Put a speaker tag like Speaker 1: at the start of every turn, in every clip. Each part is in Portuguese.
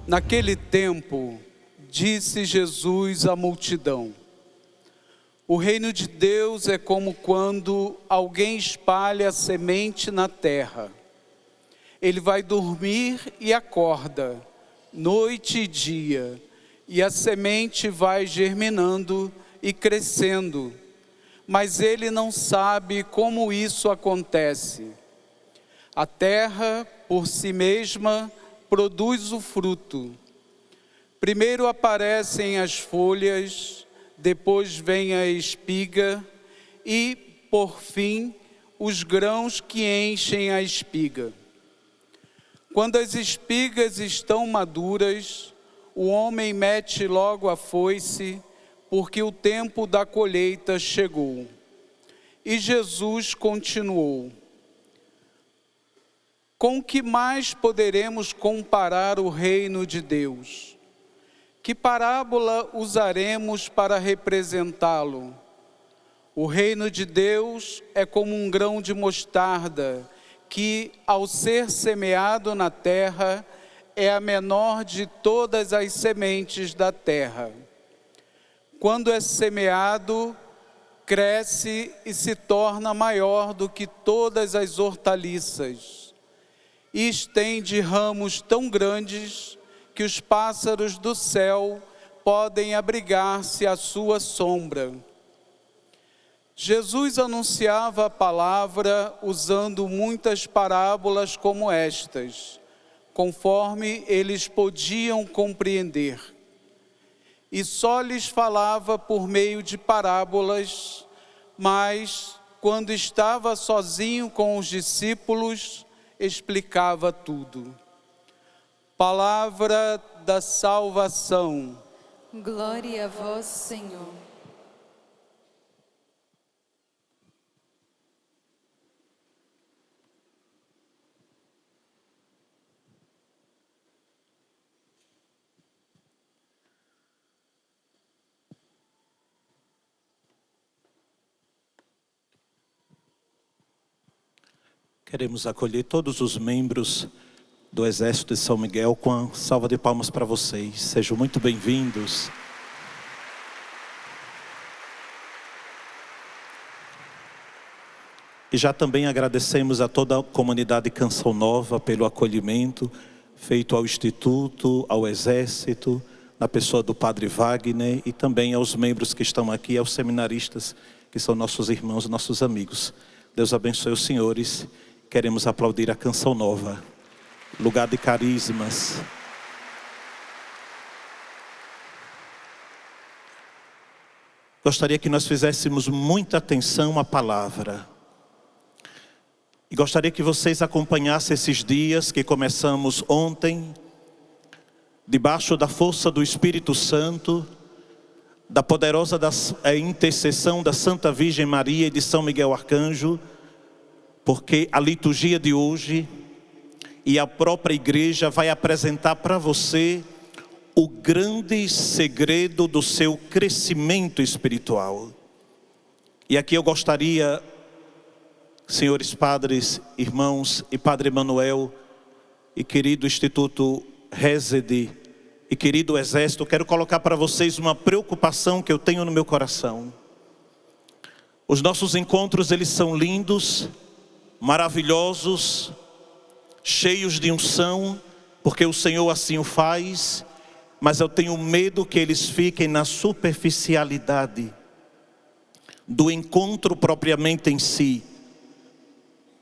Speaker 1: Naquele tempo, disse Jesus à multidão: o reino de Deus é como quando alguém espalha a semente na terra. Ele vai dormir e acorda, noite e dia, e a semente vai germinando e crescendo, mas ele não sabe como isso acontece. A terra, por si mesma, produz o fruto. Primeiro aparecem as folhas, depois vem a espiga e, por fim, os grãos que enchem a espiga. Quando as espigas estão maduras, o homem mete logo a foice, porque o tempo da colheita chegou. E Jesus continuou: com que mais poderemos comparar o reino de Deus? Que parábola usaremos para representá-lo? O reino de Deus é como um grão de mostarda, que, ao ser semeado na terra, é a menor de todas as sementes da terra. Quando é semeado, cresce e se torna maior do que todas as hortaliças, e estende ramos tão grandes que os pássaros do céu podem abrigar-se à sua sombra. Jesus anunciava a palavra usando muitas parábolas como estas, conforme eles podiam compreender. E só lhes falava por meio de parábolas, mas, quando estava sozinho com os discípulos, explicava tudo. Palavra da salvação.
Speaker 2: Glória a vós, Senhor.
Speaker 3: Queremos acolher todos os membros do Exército de São Miguel com a salva de palmas para vocês. Sejam muito bem-vindos. E já também agradecemos a toda a comunidade Canção Nova pelo acolhimento feito ao Instituto, ao Exército, na pessoa do Padre Wagner, e também aos membros que estão aqui, aos seminaristas, que são nossos irmãos, nossos amigos. Deus abençoe os senhores. Queremos aplaudir a Canção Nova, lugar de carismas. Gostaria que nós fizéssemos muita atenção à palavra. E gostaria que vocês acompanhassem esses dias que começamos ontem, debaixo da força do Espírito Santo, da poderosa intercessão da Santa Virgem Maria e de São Miguel Arcanjo, porque a liturgia de hoje e a própria igreja vai apresentar para você o grande segredo do seu crescimento espiritual. E aqui eu gostaria, senhores padres, irmãos e Padre Emanuel e querido Instituto Resede e querido Exército, quero colocar para vocês uma preocupação que eu tenho no meu coração. Os nossos encontros, eles são lindos, maravilhosos, cheios de unção, porque o Senhor assim o faz, mas eu tenho medo que eles fiquem na superficialidade do encontro propriamente em si.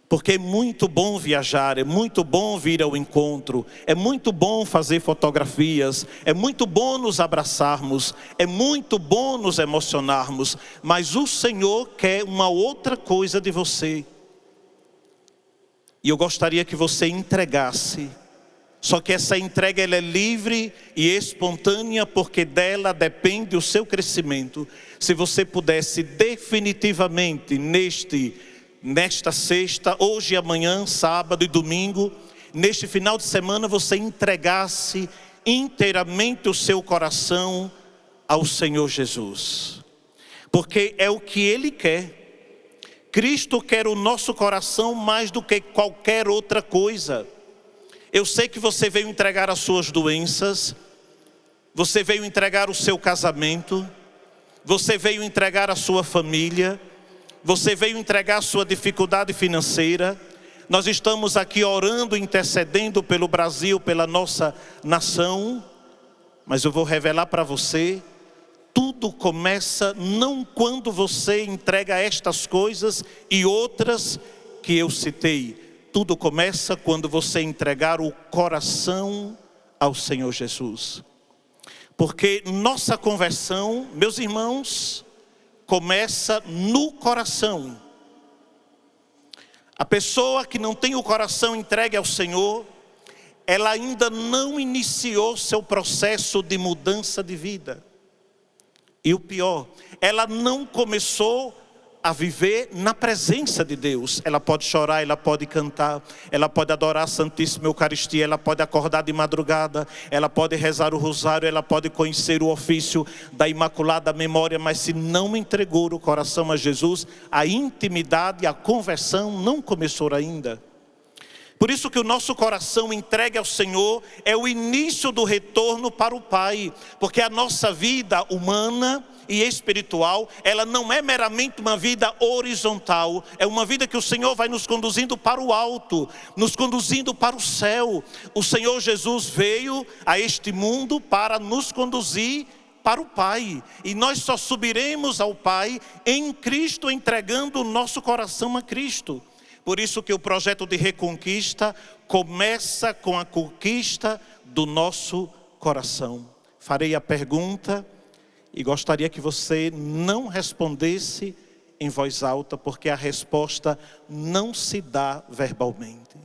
Speaker 3: Porque é muito bom viajar, é muito bom vir ao encontro, é muito bom fazer fotografias, é muito bom nos abraçarmos, é muito bom nos emocionarmos, mas o Senhor quer uma outra coisa de você. E eu gostaria que você entregasse. Só que essa entrega ela é livre e espontânea, porque dela depende o seu crescimento. Se você pudesse definitivamente nesta sexta, hoje e amanhã, sábado e domingo, neste final de semana, você entregasse inteiramente o seu coração ao Senhor Jesus. Porque é o que Ele quer. Cristo quer o nosso coração mais do que qualquer outra coisa. Eu sei que você veio entregar as suas doenças, você veio entregar o seu casamento, você veio entregar a sua família, você veio entregar a sua dificuldade financeira. Nós estamos aqui orando, intercedendo pelo Brasil, pela nossa nação. Mas eu vou revelar para você, tudo começa não quando você entrega estas coisas e outras que eu citei. Tudo começa quando você entregar o coração ao Senhor Jesus. Porque nossa conversão, meus irmãos, começa no coração. A pessoa que não tem o coração entregue ao Senhor, ela ainda não iniciou seu processo de mudança de vida. E o pior, ela não começou a viver na presença de Deus. Ela pode chorar, ela pode cantar, ela pode adorar a Santíssima Eucaristia, ela pode acordar de madrugada, ela pode rezar o rosário, ela pode conhecer o ofício da Imaculada Memória, mas se não entregou o coração a Jesus, a intimidade, a conversão não começou ainda. Por isso que o nosso coração entregue ao Senhor é o início do retorno para o Pai. Porque a nossa vida humana e espiritual, ela não é meramente uma vida horizontal. É uma vida que o Senhor vai nos conduzindo para o alto, nos conduzindo para o céu. O Senhor Jesus veio a este mundo para nos conduzir para o Pai. E nós só subiremos ao Pai em Cristo, entregando o nosso coração a Cristo. Por isso que o projeto de reconquista começa com a conquista do nosso coração. Farei a pergunta e gostaria que você não respondesse em voz alta, porque a resposta não se dá verbalmente.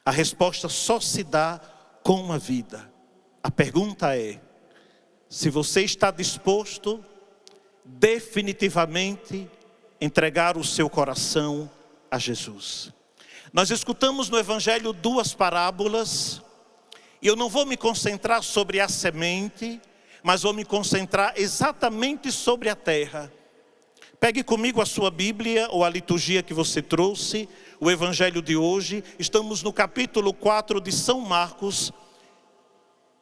Speaker 3: A resposta só se dá com a vida. A pergunta é, se você está disposto definitivamente entregar o seu coração a Jesus. Nós escutamos no Evangelho duas parábolas, e eu não vou me concentrar sobre a semente, mas vou me concentrar exatamente sobre a terra. Pegue comigo a sua Bíblia ou a liturgia que você trouxe, o Evangelho de hoje. Estamos no capítulo 4 de São Marcos,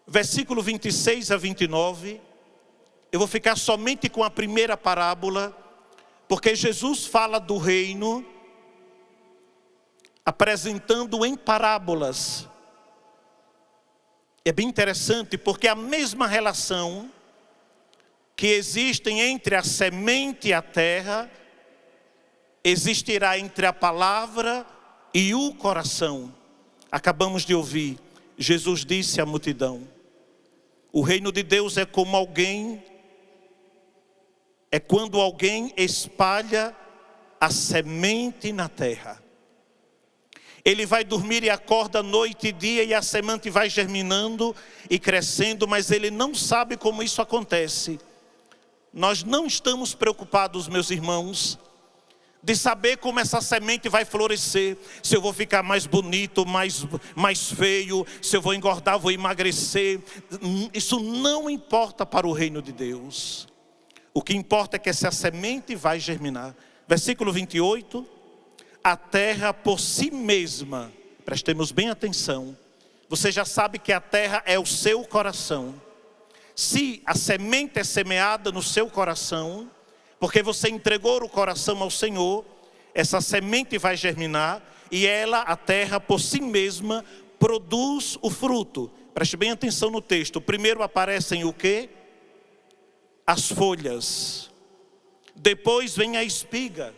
Speaker 3: versículo 26 a 29. Eu vou ficar somente com a primeira parábola, porque Jesus fala do reino, apresentando em parábolas. É bem interessante, porque a mesma relação que existe entre a semente e a terra, existirá entre a palavra e o coração. Acabamos de ouvir, Jesus disse à multidão, o reino de Deus é como quando alguém espalha a semente na terra. Ele vai dormir e acorda noite e dia, e a semente vai germinando e crescendo, mas ele não sabe como isso acontece. Nós não estamos preocupados, meus irmãos, de saber como essa semente vai florescer. Se eu vou ficar mais bonito, mais feio, se eu vou engordar, vou emagrecer. Isso não importa para o reino de Deus. O que importa é que essa semente vai germinar. Versículo 28. A terra por si mesma, prestemos bem atenção, você já sabe que a terra é o seu coração. Se a semente é semeada no seu coração, porque você entregou o coração ao Senhor, essa semente vai germinar e ela, a terra por si mesma, produz o fruto. Preste bem atenção no texto. Primeiro aparecem o quê? As folhas. Depois vem a espiga.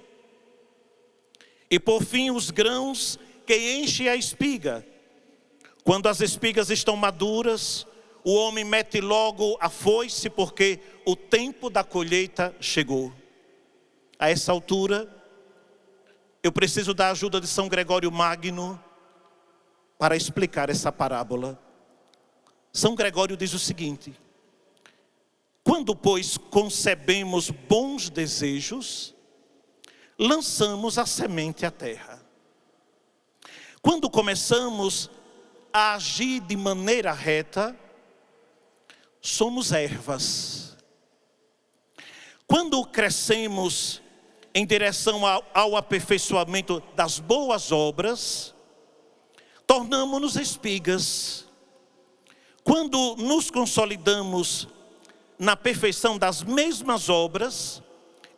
Speaker 3: E por fim os grãos que enchem a espiga. Quando as espigas estão maduras, o homem mete logo a foice, porque o tempo da colheita chegou. A essa altura, eu preciso da ajuda de São Gregório Magno para explicar essa parábola. São Gregório diz o seguinte: quando, pois, concebemos bons desejos, lançamos a semente à terra. Quando começamos a agir de maneira reta, somos ervas. Quando crescemos em direção ao aperfeiçoamento das boas obras, tornamo-nos espigas. Quando nos consolidamos na perfeição das mesmas obras,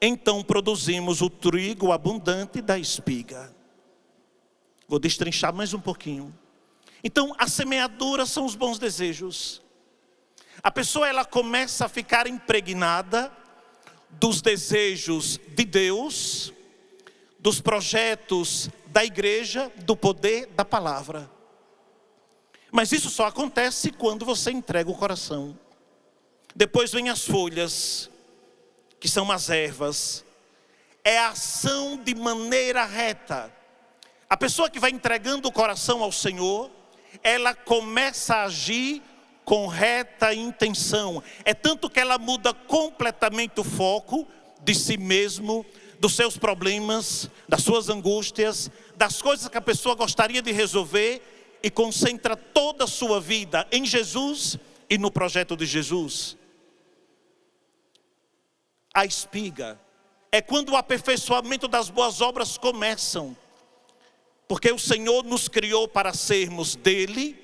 Speaker 3: então produzimos o trigo abundante da espiga. Vou destrinchar mais um pouquinho. Então, a semeadura são os bons desejos. A pessoa, ela começa a ficar impregnada dos desejos de Deus, dos projetos da igreja, do poder da palavra. Mas isso só acontece quando você entrega o coração. Depois vem as folhas, que são as ervas. É a ação de maneira reta. A pessoa que vai entregando o coração ao Senhor, ela começa a agir com reta intenção. É tanto que ela muda completamente o foco de si mesmo, dos seus problemas, das suas angústias, das coisas que a pessoa gostaria de resolver, e concentra toda a sua vida em Jesus e no projeto de Jesus. A espiga é quando o aperfeiçoamento das boas obras começam. Porque o Senhor nos criou para sermos dele,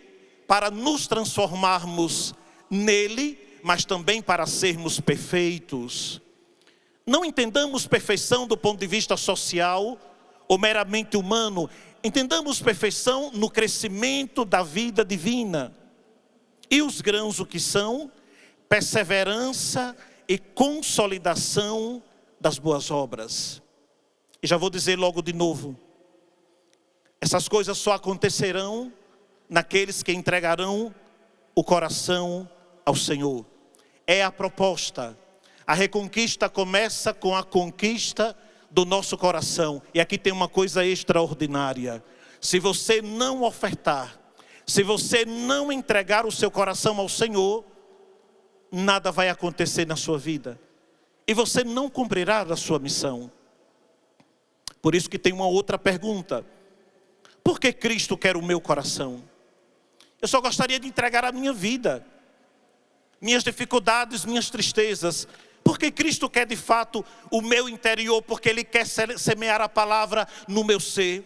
Speaker 3: para nos transformarmos nele, mas também para sermos perfeitos. Não entendamos perfeição do ponto de vista social ou meramente humano. Entendamos perfeição no crescimento da vida divina. E os grãos o que são? Perseverança e consolidação das boas obras. E já vou dizer logo de novo. Essas coisas só acontecerão naqueles que entregarão o coração ao Senhor. É a proposta. A reconquista começa com a conquista do nosso coração. E aqui tem uma coisa extraordinária. Se você não ofertar, se você não entregar o seu coração ao Senhor, nada vai acontecer na sua vida. E você não cumprirá a sua missão. Por isso que tem uma outra pergunta. Por que Cristo quer o meu coração? Eu só gostaria de entregar a minha vida, minhas dificuldades, minhas tristezas. Por que Cristo quer de fato o meu interior? Porque Ele quer semear a palavra no meu ser.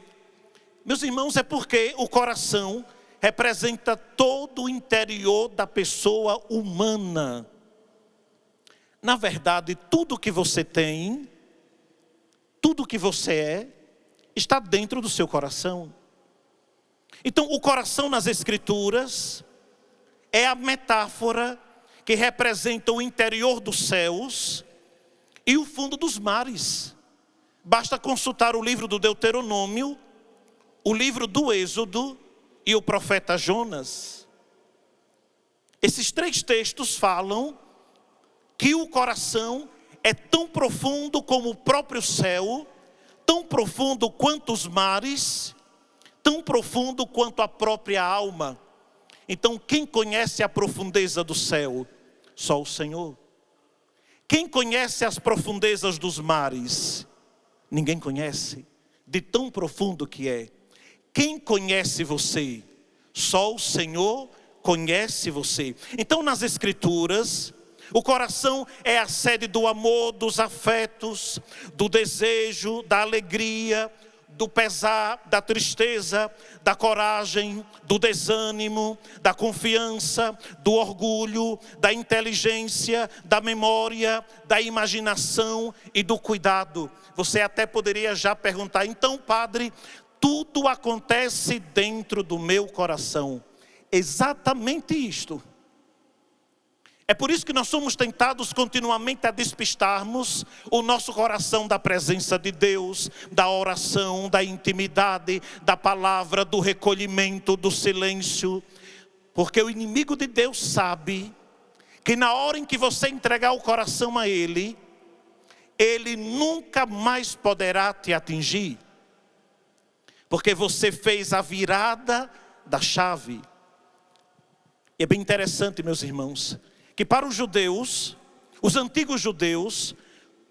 Speaker 3: Meus irmãos, é porque o coração representa todo o interior da pessoa humana. Na verdade, tudo que você tem, tudo que você é, está dentro do seu coração. Então, o coração nas Escrituras é a metáfora que representa o interior dos céus e o fundo dos mares. Basta consultar o livro do Deuteronômio, o livro do Êxodo e o profeta Jonas. Esses três textos falam que o coração é tão profundo como o próprio céu, tão profundo quanto os mares, tão profundo quanto a própria alma. Então, quem conhece a profundeza do céu? Só o Senhor. Quem conhece as profundezas dos mares? Ninguém conhece, de tão profundo que é. Quem conhece você? Só o Senhor conhece você. Então, nas Escrituras, o coração é a sede do amor, dos afetos, do desejo, da alegria, do pesar, da tristeza, da coragem, do desânimo, da confiança, do orgulho, da inteligência, da memória, da imaginação e do cuidado. Você até poderia já perguntar, então, padre, tudo acontece dentro do meu coração. Exatamente isto. É por isso que nós somos tentados continuamente a despistarmos o nosso coração da presença de Deus, da oração, da intimidade, da palavra, do recolhimento, do silêncio. Porque o inimigo de Deus sabe que na hora em que você entregar o coração a Ele, Ele nunca mais poderá te atingir. Porque você fez a virada da chave. E é bem interessante, meus irmãos, que para os judeus, os antigos judeus,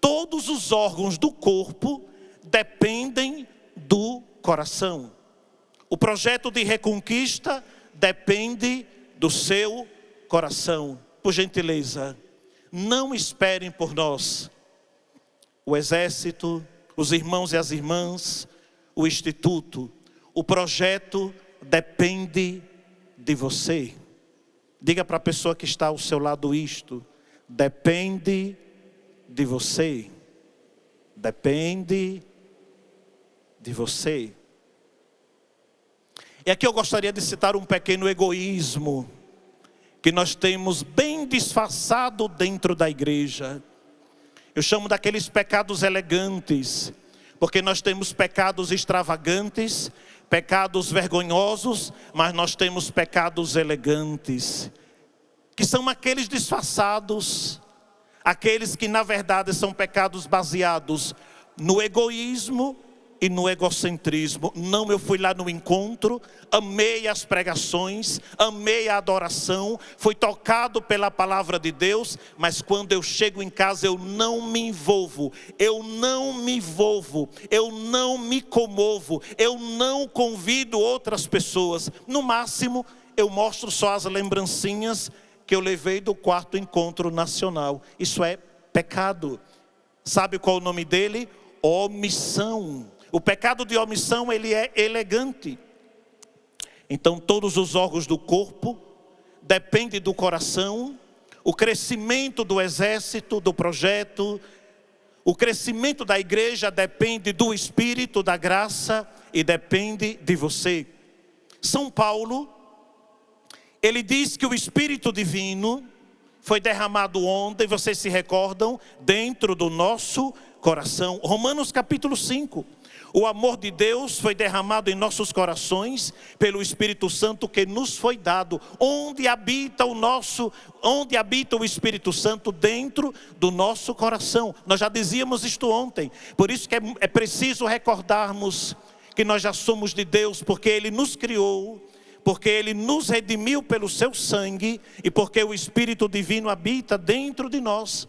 Speaker 3: todos os órgãos do corpo dependem do coração. O projeto de reconquista depende do seu coração. Por gentileza, não esperem por nós. O exército, os irmãos e as irmãs, o instituto, o projeto depende de você. Diga para a pessoa que está ao seu lado isto: depende de você. Depende de você. E aqui eu gostaria de citar um pequeno egoísmo que nós temos bem disfarçado dentro da igreja. Eu chamo daqueles pecados elegantes, porque nós temos pecados extravagantes, pecados vergonhosos, mas nós temos pecados elegantes, que são aqueles disfarçados, aqueles que na verdade são pecados baseados no egoísmo e no egocentrismo. Não, eu fui lá no encontro, amei as pregações, amei a adoração, fui tocado pela palavra de Deus, mas quando eu chego em casa eu não me envolvo, eu não me comovo, eu não convido outras pessoas. No máximo eu mostro só as lembrancinhas que eu levei do 4º encontro nacional. Isso é pecado. Sabe qual é o nome dele? Omissão. O pecado de omissão, ele é elegante. Então todos os órgãos do corpo dependem do coração. O crescimento do exército, do projeto, o crescimento da igreja depende do Espírito, da graça, e depende de você. São Paulo, ele diz que o Espírito Divino foi derramado ontem, vocês se recordam, dentro do nosso coração. Romanos capítulo 5. O amor de Deus foi derramado em nossos corações pelo Espírito Santo que nos foi dado. Onde habita o Espírito Santo? Dentro do nosso coração. Nós já dizíamos isto ontem. Por isso que é preciso recordarmos que nós já somos de Deus, porque Ele nos criou, porque Ele nos redimiu pelo seu sangue e porque o Espírito Divino habita dentro de nós.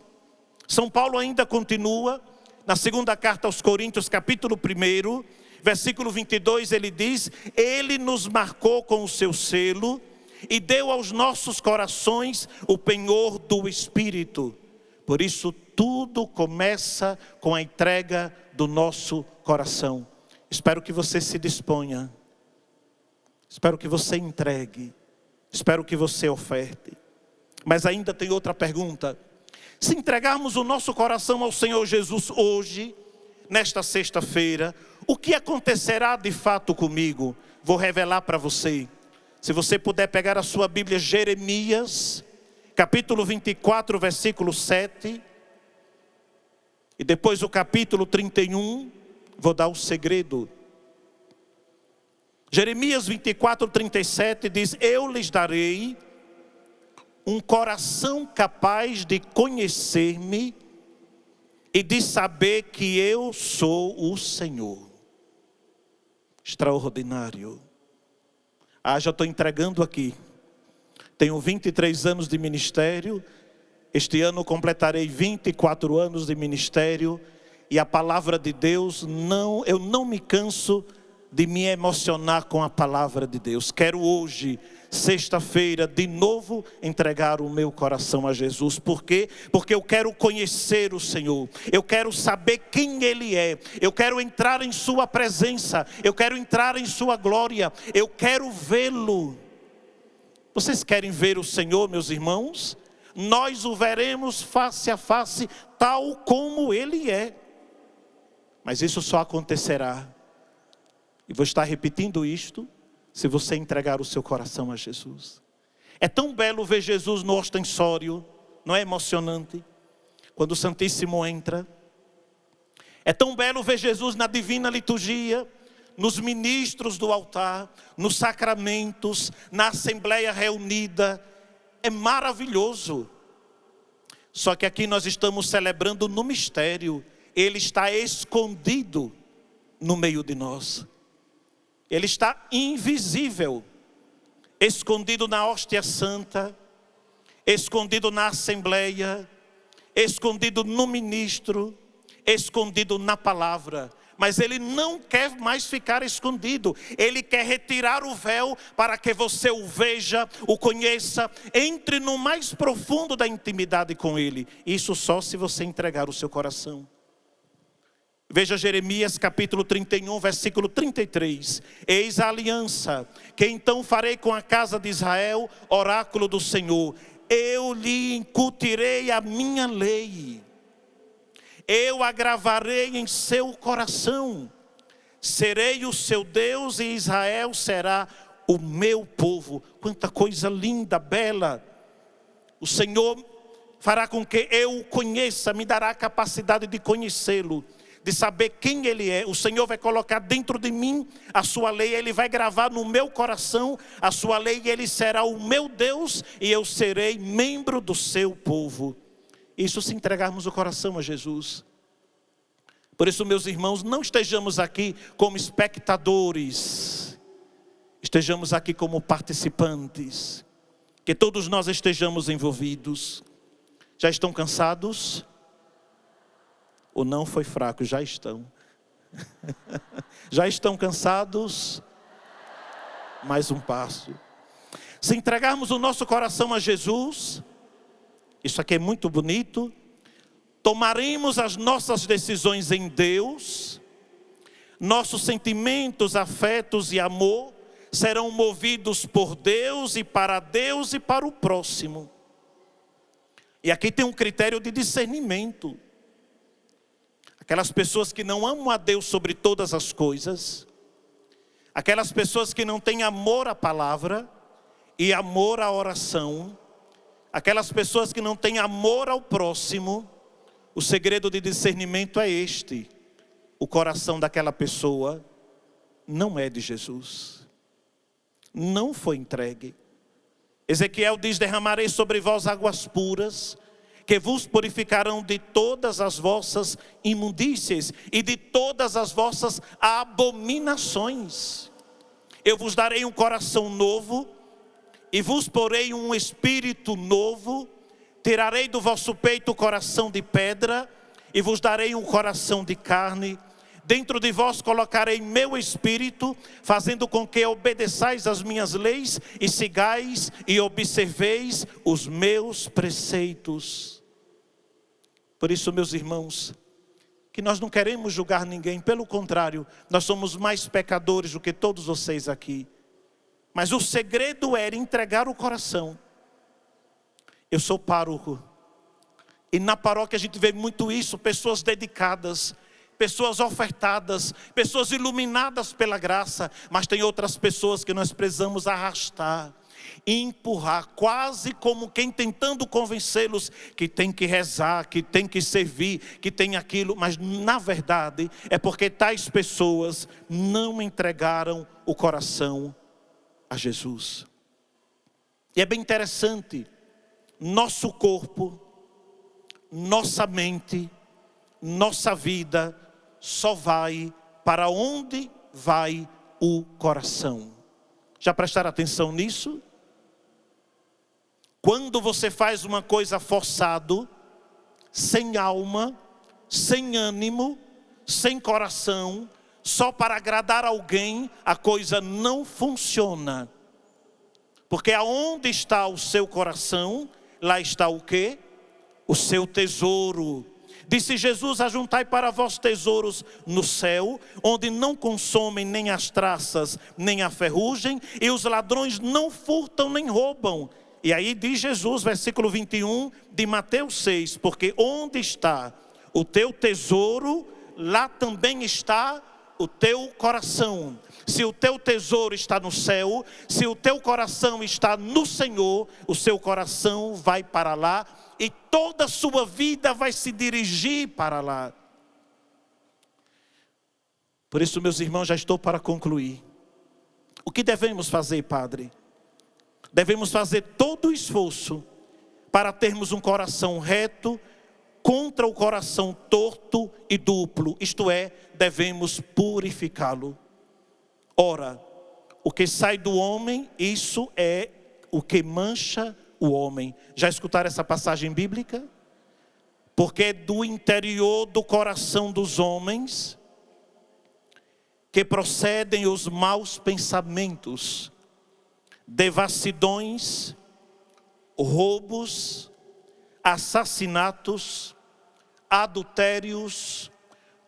Speaker 3: São Paulo ainda continua. Na segunda carta aos Coríntios, capítulo 1, versículo 22, ele diz: Ele nos marcou com o seu selo e deu aos nossos corações o penhor do Espírito. Por isso tudo começa com a entrega do nosso coração. Espero que você se disponha. Espero que você entregue. Espero que você oferte. Mas ainda tem outra pergunta. Se entregarmos o nosso coração ao Senhor Jesus hoje, nesta sexta-feira, o que acontecerá de fato comigo? Vou revelar para você. Se você puder pegar a sua Bíblia, Jeremias, capítulo 24, versículo 7. E depois o capítulo 31, vou dar o segredo. Jeremias 24, 37 diz: Eu lhes darei um coração capaz de conhecer-me e de saber que eu sou o Senhor. Extraordinário. Já estou entregando aqui. Tenho 23 anos de ministério. Este ano completarei 24 anos de ministério. E a palavra de Deus, eu não me canso de me emocionar com a palavra de Deus. Quero hoje, sexta-feira, de novo entregar o meu coração a Jesus. Por quê? Porque eu quero conhecer o Senhor. Eu quero saber quem Ele é. Eu quero entrar em sua presença. Eu quero entrar em sua glória. Eu quero vê-lo. Vocês querem ver o Senhor, meus irmãos? Nós o veremos face a face, tal como Ele é. Mas isso só acontecerá, e vou estar repetindo isto, se você entregar o seu coração a Jesus. É tão belo ver Jesus no ostensório, não é emocionante? Quando o Santíssimo entra. É tão belo ver Jesus na divina liturgia, nos ministros do altar, nos sacramentos, na assembleia reunida. É maravilhoso. Só que aqui nós estamos celebrando no mistério. Ele está escondido no meio de nós. Ele está invisível, escondido na hóstia santa, escondido na assembleia, escondido no ministro, escondido na palavra. Mas Ele não quer mais ficar escondido. Ele quer retirar o véu para que você o veja, o conheça, entre no mais profundo da intimidade com Ele. Isso só se você entregar o seu coração. Veja Jeremias capítulo 31, versículo 33. Eis a aliança que então farei com a casa de Israel, oráculo do Senhor. Eu lhe incutirei a minha lei. Eu a gravarei em seu coração. Serei o seu Deus e Israel será o meu povo. Quanta coisa linda, bela. O Senhor fará com que eu o conheça, me dará a capacidade de conhecê-lo, de saber quem Ele é. O Senhor vai colocar dentro de mim a sua lei, Ele vai gravar no meu coração a sua lei, e Ele será o meu Deus, e eu serei membro do seu povo. Isso se entregarmos o coração a Jesus. Por isso, meus irmãos, não estejamos aqui como espectadores, estejamos aqui como participantes, que todos nós estejamos envolvidos. Já estão cansados? Ou não foi fraco? Já estão. Já estão cansados? Mais um passo. Se entregarmos o nosso coração a Jesus, isso aqui é muito bonito, tomaremos as nossas decisões em Deus, nossos sentimentos, afetos e amor serão movidos por Deus e para o próximo. E aqui tem um critério de discernimento. Aquelas pessoas que não amam a Deus sobre todas as coisas, aquelas pessoas que não têm amor à palavra e amor à oração, aquelas pessoas que não têm amor ao próximo, o segredo de discernimento é este: o coração daquela pessoa não é de Jesus, não foi entregue. Ezequiel diz: derramarei sobre vós águas puras, que vos purificarão de todas as vossas imundícias e de todas as vossas abominações. Eu vos darei um coração novo e vos porei um espírito novo. Tirarei do vosso peito o coração de pedra e vos darei um coração de carne. Dentro de vós colocarei meu espírito, fazendo com que obedeçais as minhas leis e sigais e observeis os meus preceitos. Por isso, meus irmãos, que nós não queremos julgar ninguém, pelo contrário, nós somos mais pecadores do que todos vocês aqui. Mas o segredo era entregar o coração. Eu sou pároco, e na paróquia a gente vê muito isso, pessoas dedicadas, pessoas ofertadas, pessoas iluminadas pela graça, mas tem outras pessoas que nós precisamos arrastar, empurrar, quase como quem tentando convencê-los que tem que rezar, que tem que servir, que tem aquilo, mas na verdade é porque tais pessoas não entregaram o coração a Jesus. E é bem interessante, nosso corpo, nossa mente, nossa vida só vai para onde vai o coração. Já prestaram atenção nisso? Quando você faz uma coisa forçado, sem alma, sem ânimo, sem coração, só para agradar alguém, a coisa não funciona. Porque aonde está o seu coração, lá está o quê? O seu tesouro. Disse Jesus: ajuntai para vós tesouros no céu, onde não consomem nem as traças, nem a ferrugem, e os ladrões não furtam nem roubam. E aí diz Jesus, versículo 21 de Mateus 6, porque onde está o teu tesouro, lá também está o teu coração. Se o teu tesouro está no céu, se o teu coração está no Senhor, o seu coração vai para lá e toda a sua vida vai se dirigir para lá. Por isso, meus irmãos, já estou para concluir. O que devemos fazer, Padre? Devemos fazer todo o esforço para termos um coração reto contra o coração torto e duplo. Isto é, devemos purificá-lo. Ora, o que sai do homem, isso é o que mancha o homem. Já escutaram essa passagem bíblica? Porque é do interior do coração dos homens que procedem os maus pensamentos, devassidões, roubos, assassinatos, adultérios,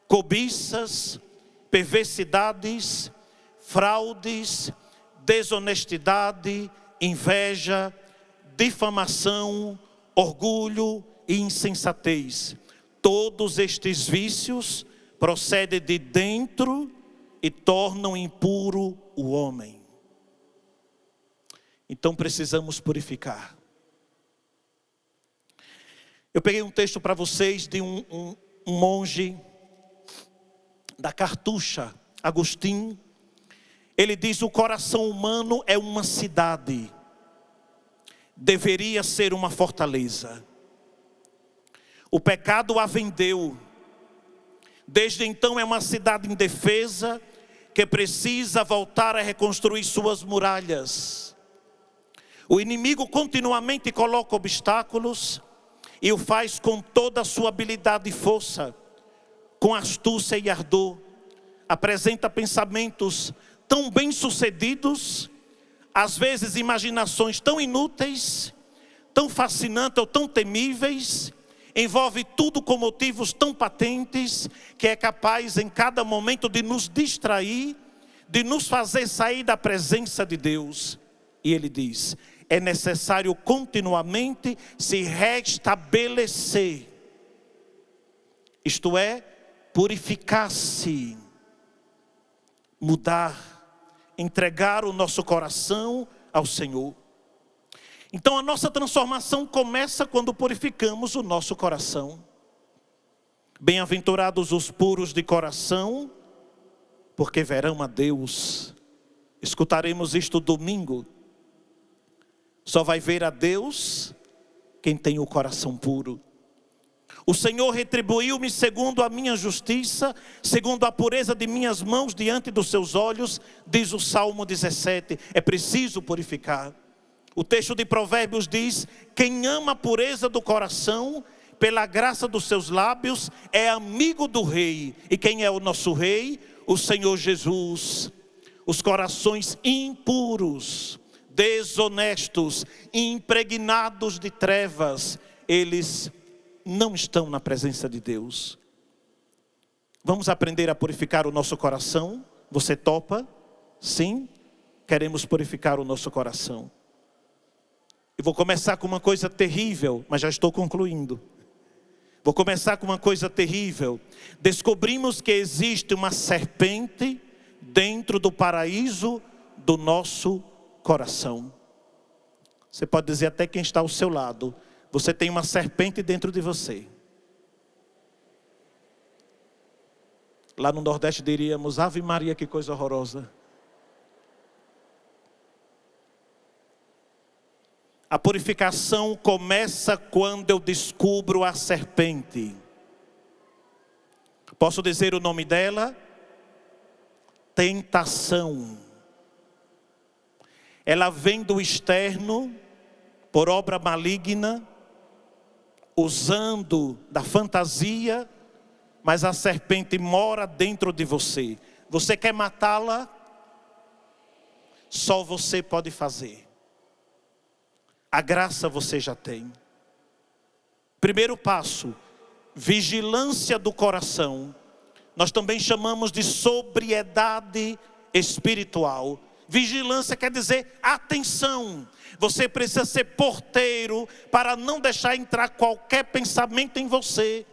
Speaker 3: cobiças, perversidades, fraudes, desonestidade, inveja, difamação, orgulho e insensatez. Todos estes vícios procedem de dentro e tornam impuro o homem. Então precisamos purificar. Eu peguei um texto para vocês de um monge da Cartucha, Agostinho. Ele diz: o coração humano é uma cidade, deveria ser uma fortaleza. O pecado a vendeu. Desde então é uma cidade indefesa que precisa voltar a reconstruir suas muralhas. O inimigo continuamente coloca obstáculos e o faz com toda a sua habilidade e força, com astúcia e ardor. Apresenta pensamentos tão bem-sucedidos, às vezes imaginações tão inúteis, tão fascinantes ou tão temíveis, envolve tudo com motivos tão patentes, que é capaz em cada momento de nos distrair, de nos fazer sair da presença de Deus. E ele diz: é necessário continuamente se restabelecer, isto é, purificar-se, mudar, entregar o nosso coração ao Senhor. Então a nossa transformação começa quando purificamos o nosso coração. Bem-aventurados os puros de coração, porque verão a Deus. Escutaremos isto domingo. Só vai ver a Deus quem tem o coração puro. O Senhor retribuiu-me segundo a minha justiça, segundo a pureza de minhas mãos diante dos seus olhos, diz o Salmo 17. É preciso purificar. O texto de Provérbios diz: quem ama a pureza do coração, pela graça dos seus lábios, é amigo do rei. E quem é o nosso rei? O Senhor Jesus. Os corações impuros, desonestos, impregnados de trevas, eles não estão na presença de Deus. Vamos aprender a purificar o nosso coração? Você topa? Sim? Queremos purificar o nosso coração. Eu vou começar com uma coisa terrível, mas já estou concluindo. Vou começar com uma coisa terrível. Descobrimos que existe uma serpente dentro do paraíso do nosso coração. Você pode dizer até quem está ao seu lado: você tem uma serpente dentro de você. Lá no Nordeste diríamos: Ave Maria, que coisa horrorosa. A purificação começa quando eu descubro a serpente. Posso dizer o nome dela? Tentação. Ela vem do externo, por obra maligna, usando da fantasia, mas a serpente mora dentro de você. Você quer matá-la? Só você pode fazer. A graça você já tem. Primeiro passo: vigilância do coração. Nós também chamamos de sobriedade espiritual. Vigilância quer dizer atenção. Você precisa ser porteiro para não deixar entrar qualquer pensamento em você.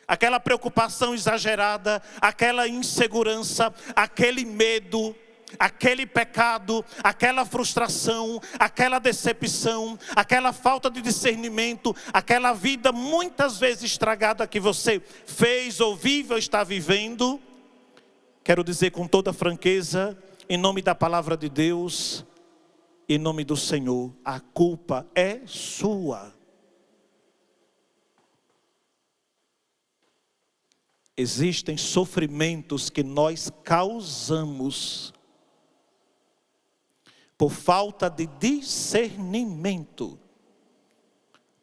Speaker 3: Aquela preocupação exagerada, aquela insegurança, aquele medo, aquele pecado, aquela frustração, aquela decepção, aquela falta de discernimento, aquela vida muitas vezes estragada que você fez ou vive ou está vivendo. Quero dizer com toda franqueza, em nome da palavra de Deus, em nome do Senhor, a culpa é sua. Existem sofrimentos que nós causamos por falta de discernimento,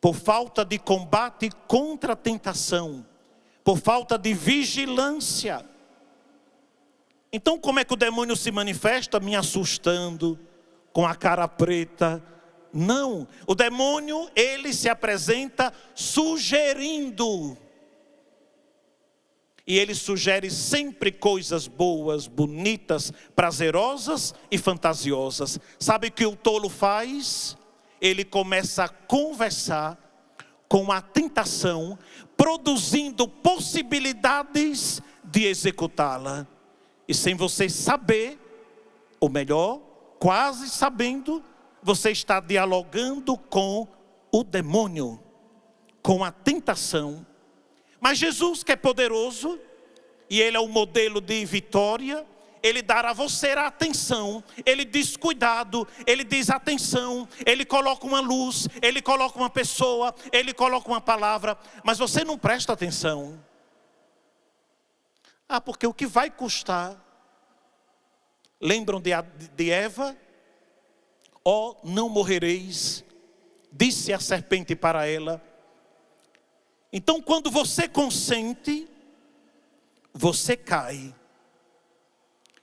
Speaker 3: por falta de combate contra a tentação, por falta de vigilância. Então como é que o demônio se manifesta? Me assustando, com a cara preta. Não, o demônio, ele se apresenta sugerindo. E ele sugere sempre coisas boas, bonitas, prazerosas e fantasiosas. Sabe o que o tolo faz? Ele começa a conversar com a tentação, produzindo possibilidades de executá-la. E sem você saber, ou melhor, quase sabendo, você está dialogando com o demônio, com a tentação. Mas Jesus, que é poderoso, e Ele é o modelo de vitória, Ele dará a você a atenção. Ele diz cuidado, Ele diz atenção, Ele coloca uma luz, Ele coloca uma pessoa, Ele coloca uma palavra, mas você não presta atenção. Porque o que vai custar? Lembram de Eva? Não morrereis, disse a serpente para ela. Então, quando você consente, você cai.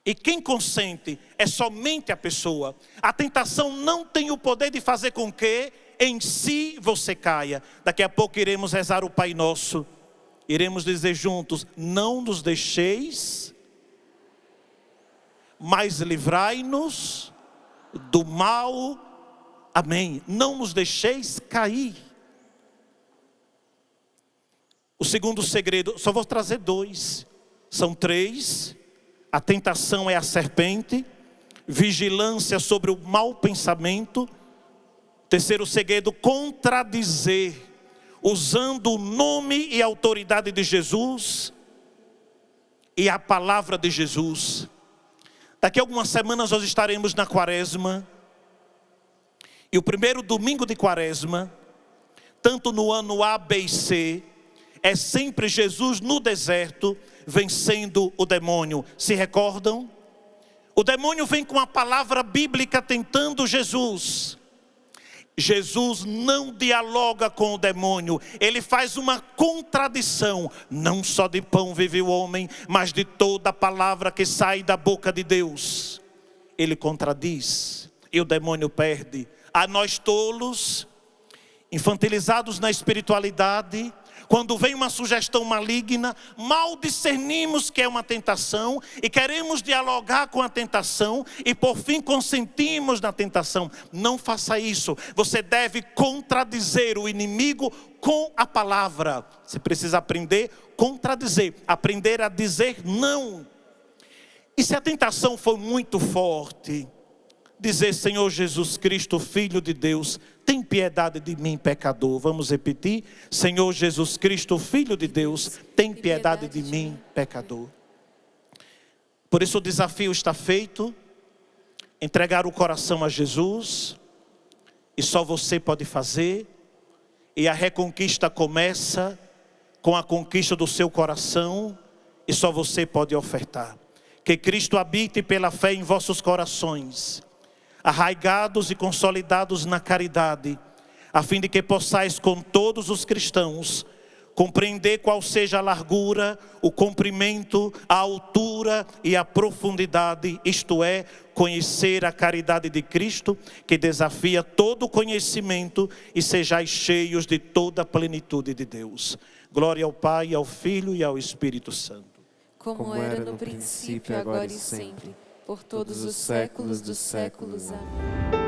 Speaker 3: E quem consente é somente a pessoa. A tentação não tem o poder de fazer com que em si você caia. Daqui a pouco iremos rezar o Pai Nosso. Iremos dizer juntos: não nos deixeis, mas livrai-nos do mal. Amém. Não nos deixeis cair. O segundo segredo, só vou trazer 2. São 3. A tentação é a serpente. Vigilância sobre o mau pensamento. Terceiro segredo, contradizer, usando o nome e a autoridade de Jesus e a palavra de Jesus. Daqui a algumas semanas nós estaremos na Quaresma. E o primeiro domingo de Quaresma, tanto no ano A, B e C, é sempre Jesus no deserto, vencendo o demônio. Se recordam? O demônio vem com a palavra bíblica tentando Jesus. Jesus não dialoga com o demônio. Ele faz uma contradição. Não só de pão vive o homem, mas de toda a palavra que sai da boca de Deus. Ele contradiz e o demônio perde. A nós tolos, infantilizados na espiritualidade, quando vem uma sugestão maligna, mal discernimos que é uma tentação e queremos dialogar com a tentação e por fim consentimos na tentação. Não faça isso. Você deve contradizer o inimigo com a palavra. Você precisa aprender a contradizer, aprender a dizer não. E se a tentação for muito forte, dizer: Senhor Jesus Cristo, Filho de Deus, tem piedade de mim, pecador. Vamos repetir: Senhor Jesus Cristo, Filho de Deus, tem piedade de mim, pecador. Por isso o desafio está feito. Entregar o coração a Jesus. E só você pode fazer. E a reconquista começa com a conquista do seu coração. E só você pode ofertar. Que Cristo habite pela fé em vossos corações, arraigados e consolidados na caridade, a fim de que possais com todos os cristãos compreender qual seja a largura, o comprimento, a altura e a profundidade, isto é, conhecer a caridade de Cristo, que desafia todo o conhecimento, e sejais cheios de toda a plenitude de Deus. Glória ao Pai, ao Filho e ao Espírito Santo.
Speaker 2: Como era no princípio, agora e sempre, por todos os séculos dos séculos. Amém.